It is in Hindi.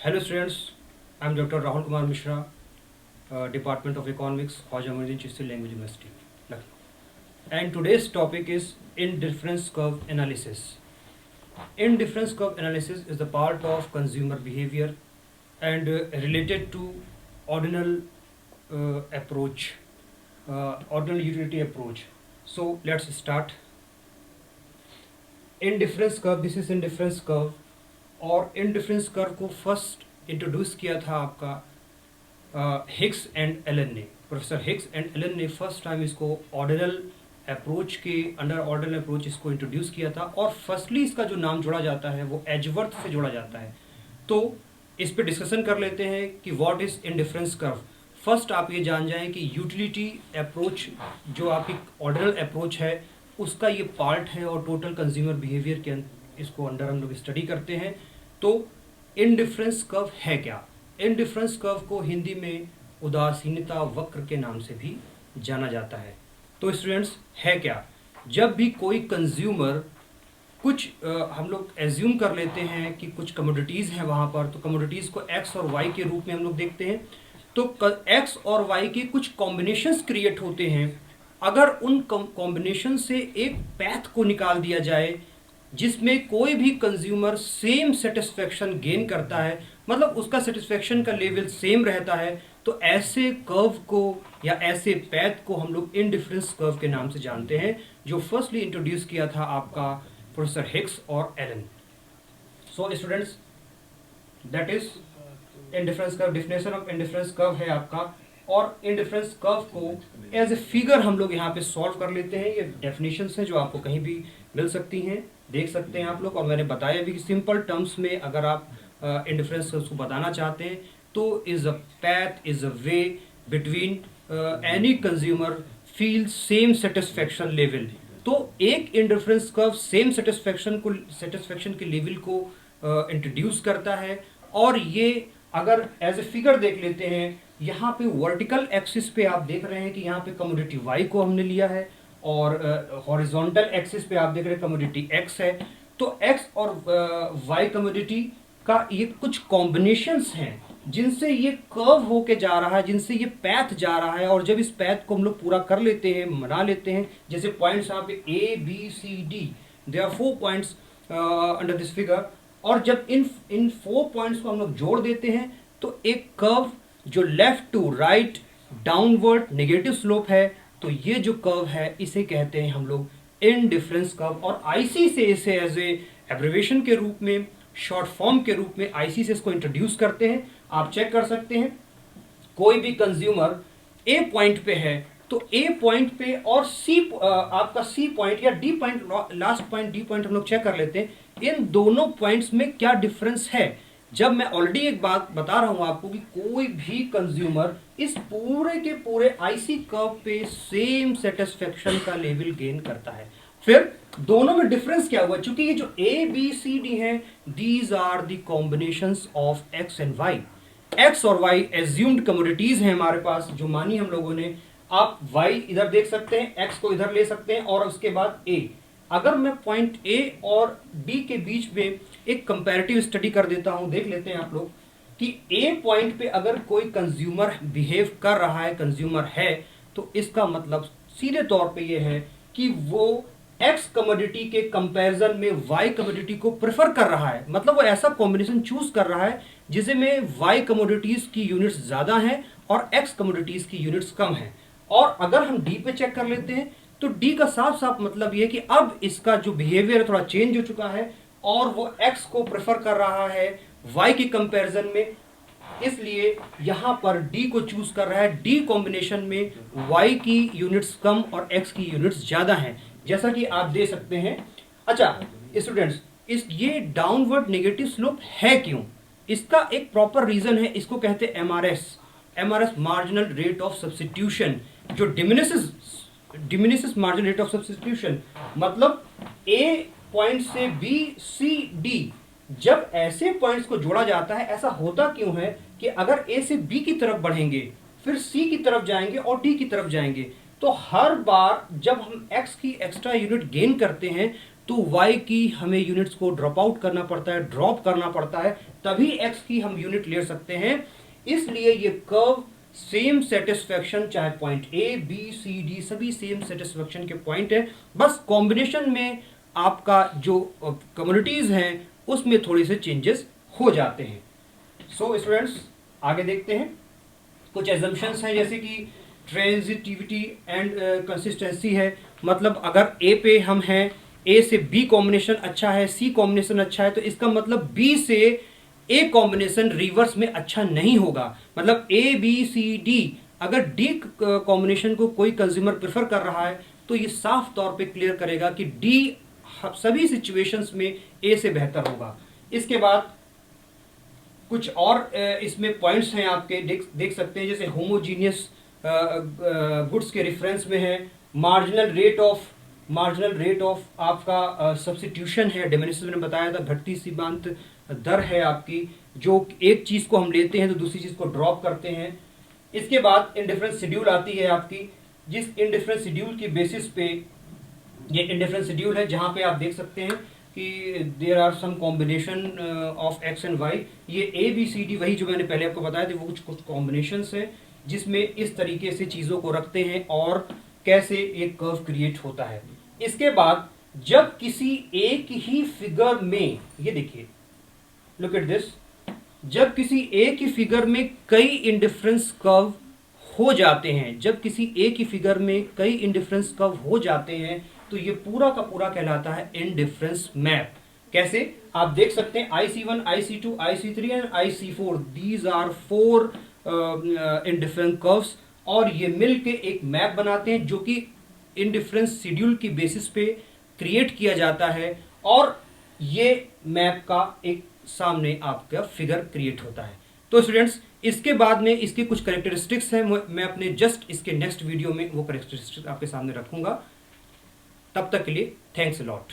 Hello students, I am Dr. Rahul Kumar Mishra, Department of Economics, Khwaja Muhyiddin Chishti Language University, Lucknow. And today's topic is indifference curve analysis. Indifference curve analysis is the part of consumer behavior and related to ordinal approach, ordinal utility approach. So let's start. Indifference curve, this is indifference curve. और इंडिफरेंस कर्व को फर्स्ट इंट्रोड्यूस किया था आपका हिक्स एंड एलन ने, प्रोफेसर हिक्स एंड एलन ने फर्स्ट टाइम इसको ऑर्डिनल अप्रोच के अंडर ऑर्डिनल अप्रोच इसको इंट्रोड्यूस किया था। और फर्स्टली इसका जो नाम जोड़ा जाता है वो एजवर्थ से जोड़ा जाता है। तो इस पे डिस्कशन कर लेते हैं कि what is indifference curve. First आप ये जान जाएं कि यूटिलिटी अप्रोच जो आपकी ऑर्डिनल अप्रोच है उसका ये पार्ट है और टोटल कंज्यूमर बिहेवियर के इसको अंडर हम लोग स्टडी करते हैं। तो इंडिफरेंस कर्व है क्या? इंडिफरेंस कर्व को हिंदी में उदासीनता वक्र के नाम से भी जाना जाता है। तो स्टूडेंट्स है क्या? जब भी कोई कंज्यूमर कुछ हम लोग एज्यूम कर लेते हैं कि कुछ कमोडिटीज़ हैं वहाँ पर, तो कमोडिटीज़ को एक्स और वाई के रूप में हम लोग देखते हैं। तो एक्स और वाई के कुछ कॉम्बिनेशंस क्रिएट होते हैं। अगर उन कॉम्बिनेशन से एक पैथ को निकाल दिया जाए जिसमें कोई भी कंज्यूमर सेम सेटिस्फेक्शन गेन करता है, मतलब उसका सेटिस्फेक्शन का लेवल सेम रहता है, तो ऐसे कर्व को या ऐसे पैथ को हम लोग इंडिफरेंस कर्व के नाम से जानते हैं, जो फर्स्टली इंट्रोड्यूस किया था आपका प्रोफेसर हिक्स और Allen. So students, that is indifference curve. Definition of indifference curve है आपका, और इंडिफरेंस कर्व को एज ए फिगर हम लोग यहाँ पे सॉल्व कर लेते हैं। ये डेफिनेशंस हैं जो आपको कहीं भी मिल सकती हैं, देख सकते हैं आप लोग। और मैंने बताया भी कि सिंपल टर्म्स में अगर आप इंडिफरेंस को बताना चाहते हैं तो is a path, is a way between any consumer feel same satisfaction level. तो एक इंडिफरेंस कर्व सेम सेटिस्फेक्शन के लेवल को इंट्रोड्यूस करता है। और ये अगर एज ए फिगर देख लेते हैं, यहाँ पे वर्टिकल एक्सिस पे आप देख रहे हैं कि यहाँ पे कमोडिटी वाई को हमने लिया है, और हॉरिजॉन्टल एक्सिस पे आप देख रहे हैं कमोडिटी एक्स है। तो एक्स और वाई कमोडिटी का ये कुछ कॉम्बिनेशंस हैं जिनसे ये कर्व होके जा रहा है, जिनसे ये पैथ जा रहा है। और जब इस पैथ को हम लोग पूरा कर लेते हैं, बना लेते हैं, जैसे पॉइंट्स यहाँ पे A B C D, there are 4 points under this figure. और जब इन 4 पॉइंट्स को हम लोग जोड़ देते हैं तो एक कर्व जो left to right downward negative slope है, तो ये जो कर्व है इसे कहते हैं हम लोग इंडिफरेंस कर्व। और आईसी से इसे एज ए एब्रिविएशन के रूप में, शॉर्ट फॉर्म के रूप में आईसी से इसको इंट्रोड्यूस करते हैं। आप चेक कर सकते हैं, कोई भी कंज्यूमर ए पॉइंट पे है तो ए पॉइंट पे और सी आपका सी पॉइंट या D point, last point D point हम लोग चेक कर लेते हैं, इन दोनों पॉइंट्स में क्या डिफरेंस है। जब मैं ऑलरेडी एक बात बता रहा हूं आपको कि कोई भी कंज्यूमर इस पूरे के पूरे आईसी कर्व पे सेम सेटिस्फेक्शन का लेवल गेन करता है। फिर दोनों में डिफरेंस क्या हुआ? चूंकि ये जो ए बी सी डी है, these are the combinations of X and Y. X और वाई एज्यूम्ड कमोडिटीज हैं हमारे पास जो मानी हम लोगों ने। आप वाई इधर देख सकते हैं, एक्स को इधर ले सकते हैं, और उसके बाद ए। अगर मैं पॉइंट ए और बी के बीच में एक कंपैरेटिव स्टडी कर देता हूं, देख लेते हैं आप लोग कि ए पॉइंट पे अगर कोई कंज्यूमर बिहेव कर रहा है, कंज्यूमर है, तो इसका मतलब सीधे तौर पे ये है कि वो एक्स कमोडिटी के कंपैरिजन में वाई कमोडिटी को प्रेफर कर रहा है। मतलब वो ऐसा कॉम्बिनेशन चूज कर रहा है जिसे में वाई कमोडिटीज की यूनिट्स ज्यादा हैं और एक्स कमोडिटीज की यूनिट्स कम हैं। और अगर हम डी पे चेक कर लेते हैं तो डी का साफ साफ मतलब ये कि अब इसका जो बिहेवियर थोड़ा चेंज हो चुका है और वो एक्स को प्रेफर कर रहा है वाई के कंपैरिजन में, इसलिए यहां पर डी को चूज कर रहा है। डी कॉम्बिनेशन में वाई की यूनिट्स कम और एक्स की यूनिट्स ज्यादा हैं, जैसा कि आप दे सकते हैं। अच्छा स्टूडेंट्स, इस ये डाउनवर्ड नेगेटिव स्लोप है क्यों? इसका एक प्रॉपर रीजन है, इसको कहते हैं MRS, marginal rate of substitution, जो diminishes marginal rate of substitution. मतलब ए पॉइंट से बी सी डी, जब ऐसे पॉइंट्स को जोड़ा जाता है, ऐसा होता क्यों है कि अगर ए से बी की तरफ बढ़ेंगे, फिर सी की तरफ जाएंगे और डी की तरफ जाएंगे, तो हर बार जब हम एक्स की एक्स्ट्रा यूनिट गेन करते हैं तो वाई की हमें यूनिट्स को ड्रॉप आउट करना पड़ता है, ड्रॉप करना पड़ता है, तभी x की हम यूनिट ले सकते हैं। इसलिए ये कर्व सेम सेटिस्फैक्शन, चाहे point A B C D सभी सेम सेटिस्फैक्शन के पॉइंट है, बस कॉम्बिनेशन में आपका जो कम्युनिटीज हैं उसमें थोड़ी से चेंजेस हो जाते हैं। सो स्टूडेंट्स आगे देखते हैं। कुछ एजम्पशंस हैं जैसे कि ट्रांजिटिविटी एंड कंसिस्टेंसी है, मतलब अगर ए पे हम हैं, ए से बी कॉम्बिनेशन अच्छा है, सी कॉम्बिनेशन अच्छा है, तो इसका मतलब बी से ए कॉम्बिनेशन रिवर्स में अच्छा नहीं होगा। मतलब ए बी सी डी, अगर डी कॉम्बिनेशन को कोई कंज्यूमर प्रेफर कर रहा है तो ये साफ तौर पे क्लियर करेगा कि डी सभी सिचुएशंस में ए से बेहतर होगा। इसके बाद कुछ और इसमें पॉइंट्स हैं आपके देख सकते हैं, जैसे होमोजीनियस गुड्स के रेफरेंस में है, मार्जिनल रेट ऑफ आपका सब्स्टिट्यूशन है, डिमिनिशन ने बताया था, घटती सीमांत दर है आपकी, जो एक चीज को हम लेते हैं तो दूसरी चीज को ड्रॉप करते हैं। इसके बाद इंडिफरेंस शेड्यूल आती है आपकी, जिस इंडिफरेंस शेड्यूल की बेसिस पे, ये इंडिफरेंस शेड्यूल है जहां पे आप देख सकते हैं कि there are some combination of X and Y. ये ए बी सी डी वही जो मैंने पहले आपको बताया था, वो कुछ कॉम्बिनेशंस हैं जिसमें इस तरीके से चीजों को रखते हैं और कैसे एक कर्व क्रिएट होता है। इसके बाद जब किसी एक ही फिगर में, ये देखिए लुक एट दिस, जब किसी एक ही फिगर में कई इंडिफरेंस कर्व हो जाते हैं, जब किसी एक ही फिगर में कई इंडिफरेंस कर्व हो जाते हैं तो ये पूरा का पूरा कहलाता है इंडिफरेंस मैप। कैसे आप देख सकते हैं, IC1, IC2, IC3 and IC4, these are 4 indifferent curves, और ये मिलके एक मैप बनाते हैं जो कि इंडिफरेंस शेड्यूल की बेसिस पे क्रिएट किया जाता है, और ये मैप का एक सामने आपका फिगर क्रिएट होता है। तो स्टूडेंट्स इसके बाद में इसके कुछ कैरेक्टरिस्टिक्स हैं, मैं अपने जस्ट इसके नेक्स्ट वीडियो में वो कैरेक्टरिस्टिक्स आपके सामने रखूंगा। तब तक के लिए थैंक्स अ लॉट।